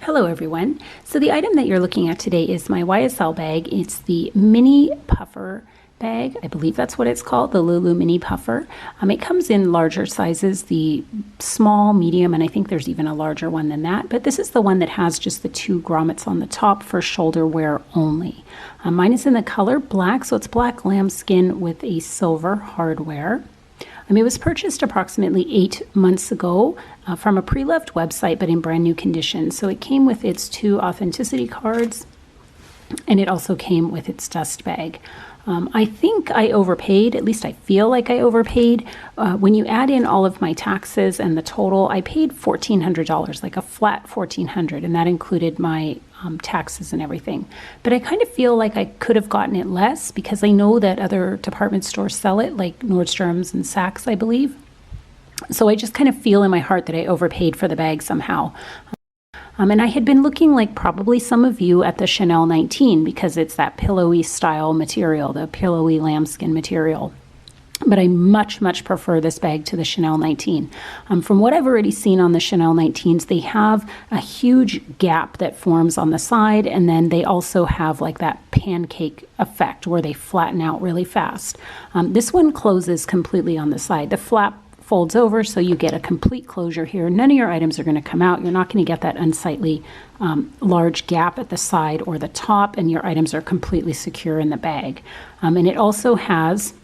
Hello everyone. So the item that you're looking at today is my YSL bag. It's the mini puffer bag. I believe that's what it's called, the Loulou mini puffer. It comes in larger sizes, the small, medium, and I think there's even a larger one than that. But this is the one that has just the 2 grommets on the top for shoulder wear only. Mine is in the color black, so it's black lambskin with a silver hardware. It was purchased approximately 8 months ago from a pre-loved website, but in brand new condition. So it came with its 2 authenticity cards, and it also came with its dust bag. I think I overpaid, at least I feel like I overpaid. When you add in all of my taxes and the total, I paid $1,400, like a flat $1,400, and that included my taxes and everything. But I kind of feel like I could have gotten it less because I know that other department stores sell it, like Nordstrom's and Saks, I believe. So I just kind of feel in my heart that I overpaid for the bag somehow. And I had been looking, like probably some of you, at the Chanel 19 because it's that pillowy style material, the pillowy lambskin material. But I much prefer this bag to the Chanel 19. From what I've already seen on the Chanel 19s, they have a huge gap that forms on the side, and then they also have like that pancake effect where they flatten out really fast. This one closes completely on the side. The flap folds over, so you get a complete closure here. None of your items are going to come out. You're not going to get that unsightly large gap at the side or the top, and your items are completely secure in the bag. And it also has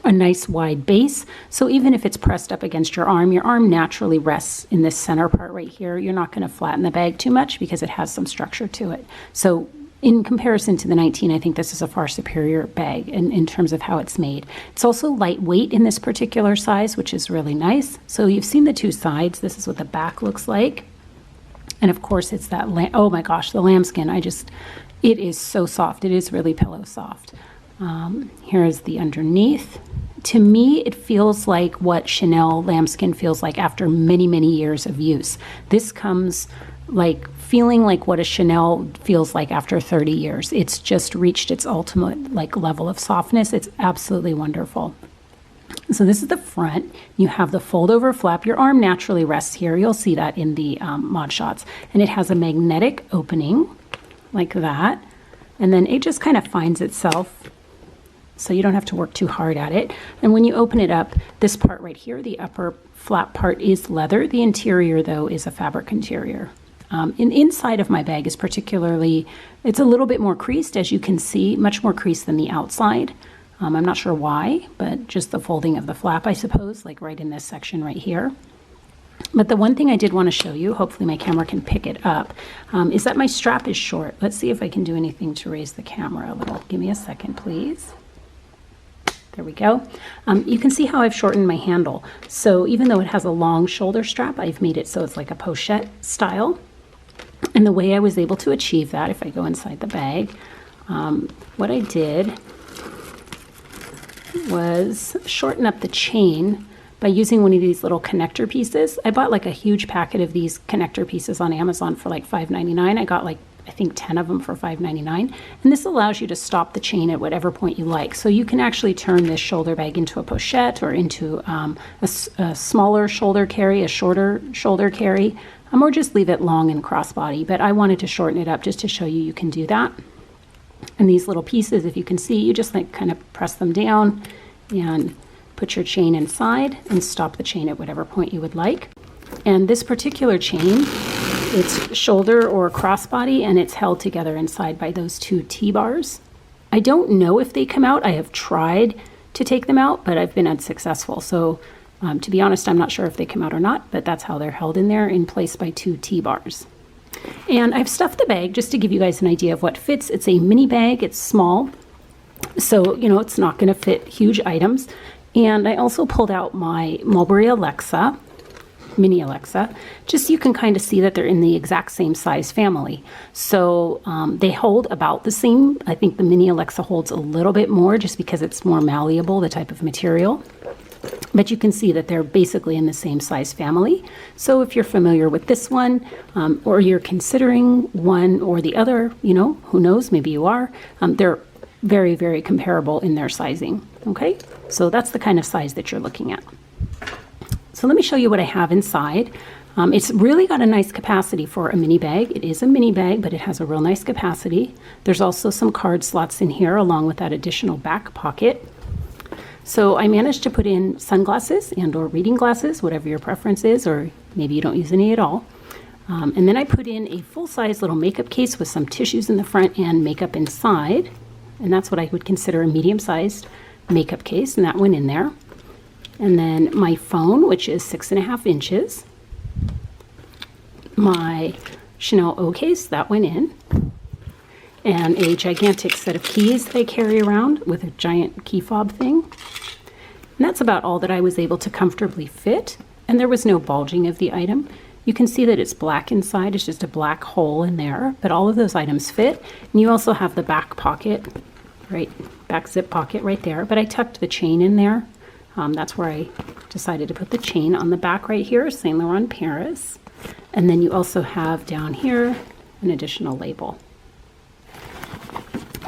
a nice wide base, so even if it's pressed up against your arm naturally rests in this center part right here. You're not going to flatten the bag too much because it has some structure to it. So in comparison to the 19, I think this is a far superior bag in terms of how it's made. It's also lightweight in this particular size, which is really nice. So you've seen the 2 sides. This is what the back looks like. And of course it's that, oh my gosh, the lambskin. It is so soft. It is really pillow soft. Here is the underneath. To me, it feels like what Chanel lambskin feels like after many years of use. This comes like feeling like what a Chanel feels like after 30 years. It's just reached its ultimate like level of softness. It's absolutely wonderful. So this is the front. You have the fold over flap. Your arm naturally rests here. You'll see that in the mod shots. And it has a magnetic opening like that. And then it just kind of finds itself, so you don't have to work too hard at it. And when you open it up, this part right here, the upper flap part, is leather. The interior, though, is a fabric interior. Inside of my bag is particularly, it's a little bit more creased, as you can see, much more creased than the outside. I'm not sure why, but just the folding of the flap, I suppose, like right in this section right here. But the one thing I did want to show you, hopefully my camera can pick it up, is that my strap is short. Let's see if I can do anything to raise the camera a little. Give me a second, please. There we go. You can see how I've shortened my handle. So even though it has a long shoulder strap, I've made it so it's like a pochette style. And the way I was able to achieve that, if I go inside the bag, what I did was shorten up the chain by using one of these little connector pieces. I bought like a huge packet of these connector pieces on Amazon for like $5.99. I got like, I think 10 of them for $5.99. And this allows you to stop the chain at whatever point you like. So you can actually turn this shoulder bag into a pochette or into a smaller shoulder carry, a shorter shoulder carry, or just leave it long and crossbody. But I wanted to shorten it up just to show you you can do that. And these little pieces, if you can see, you just like kind of press them down and put your chain inside and stop the chain at whatever point you would like. And this particular chain, it's shoulder or crossbody, and it's held together inside by those 2 T-bars. I don't know if they come out. I have tried to take them out, but I've been unsuccessful. So to be honest, I'm not sure if they come out or not, but that's how they're held in there, in place by 2 T-bars. And I've stuffed the bag just to give you guys an idea of what fits. It's a mini bag. It's small, so you know it's not going to fit huge items. And I also pulled out my Mulberry Alexa, mini Alexa, just so you can kind of see that they're in the exact same size family. So they hold about the same. I think the mini Alexa holds a little bit more just because it's more malleable, the type of material. But you can see that they're basically in the same size family. So if you're familiar with this one, or you're considering one or the other, you know, who knows, maybe you are, they're very comparable in their sizing. Okay, so that's the kind of size that you're looking at. So let me show you what I have inside. It's really got a nice capacity for a mini bag. It is a mini bag, but it has a real nice capacity. There's also some card slots in here along with that additional back pocket. So I managed to put in sunglasses and or reading glasses, whatever your preference is, or maybe you don't use any at all. And then I put in a full-size little makeup case with some tissues in the front and makeup inside. And that's what I would consider a medium-sized makeup case, and that went in there. And then my phone, which is 6.5 inches. My Chanel O case, that went in. And a gigantic set of keys that I carry around with a giant key fob thing. And that's about all that I was able to comfortably fit. And there was no bulging of the item. You can see that it's black inside. It's just a black hole in there. But all of those items fit. And you also have the back pocket, right, back zip pocket right there. But I tucked the chain in there. That's where I decided to put the chain on the back right here, Saint Laurent Paris. And then you also have down here an additional label.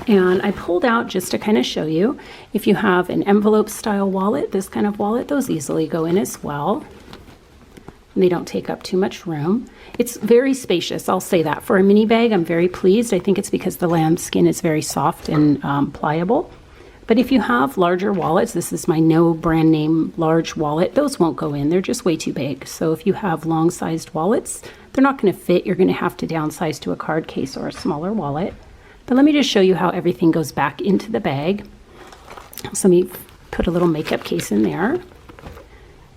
And I pulled out just to kind of show you, if you have an envelope style wallet, this kind of wallet, those easily go in as well. And they don't take up too much room. It's very spacious, I'll say that. For a mini bag, I'm very pleased. I think it's because the lamb skin is very soft and pliable. But if you have larger wallets, this is my no brand name large wallet, those won't go in. They're just way too big. So if you have long sized wallets, they're not going to fit. You're going to have to downsize to a card case or a smaller wallet. But let me just show you how everything goes back into the bag. So let me put a little makeup case in there.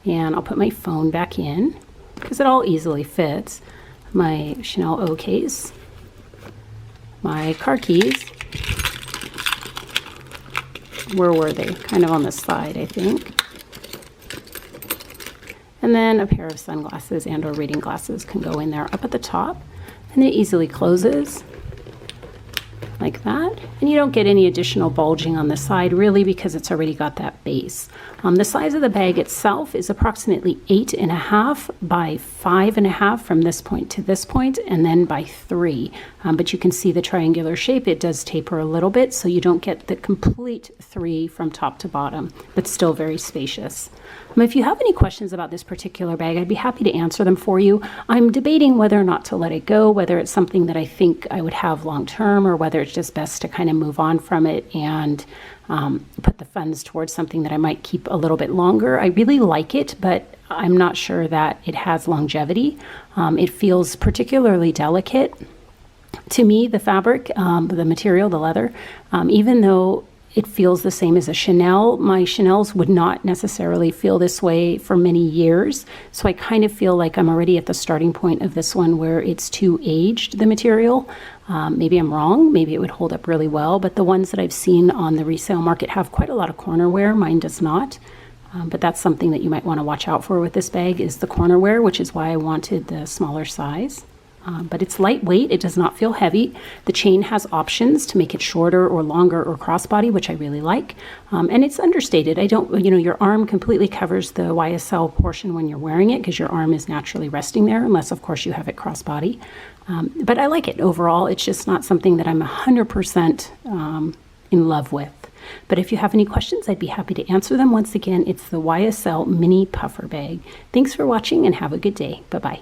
And I'll put my phone back in because it all easily fits. My Chanel O case, my car keys. Where were they? Kind of on the side, I think. And then a pair of sunglasses and or reading glasses can go in there up at the top. And it easily closes like that. And you don't get any additional bulging on the side really because it's already got that base. The size of the bag itself is approximately 8.5 by 5.5 from this point to this point, and then by 3. But you can see the triangular shape. It does taper a little bit, so you don't get the complete 3 from top to bottom, but still very spacious. If you have any questions about this particular bag, I'd be happy to answer them for you. I'm debating whether or not to let it go, whether it's something that I think I would have long term, or whether it's just best to kind of move on from it and put the funds towards something that I might keep a little bit longer. I really like it, but I'm not sure that it has longevity. It feels particularly delicate. To me, the fabric, the material, the leather, even though it feels the same as a Chanel, my Chanels would not necessarily feel this way for many years. So I kind of feel like I'm already at the starting point of this one where it's too aged, the material. Maybe I'm wrong, maybe it would hold up really well, but the ones that I've seen on the resale market have quite a lot of corner wear. Mine does not. But that's something that you might want to watch out for with this bag is the corner wear, which is why I wanted the smaller size. But it's lightweight, it does not feel heavy. The chain has options to make it shorter or longer or crossbody, which I really like. And it's understated. Your arm completely covers the YSL portion when you're wearing it because your arm is naturally resting there, unless of course you have it crossbody. But I like it overall. It's just not something that I'm 100% in love with. But if you have any questions, I'd be happy to answer them. Once again, it's the YSL Mini Puffer Bag. Thanks for watching and have a good day. Bye-bye.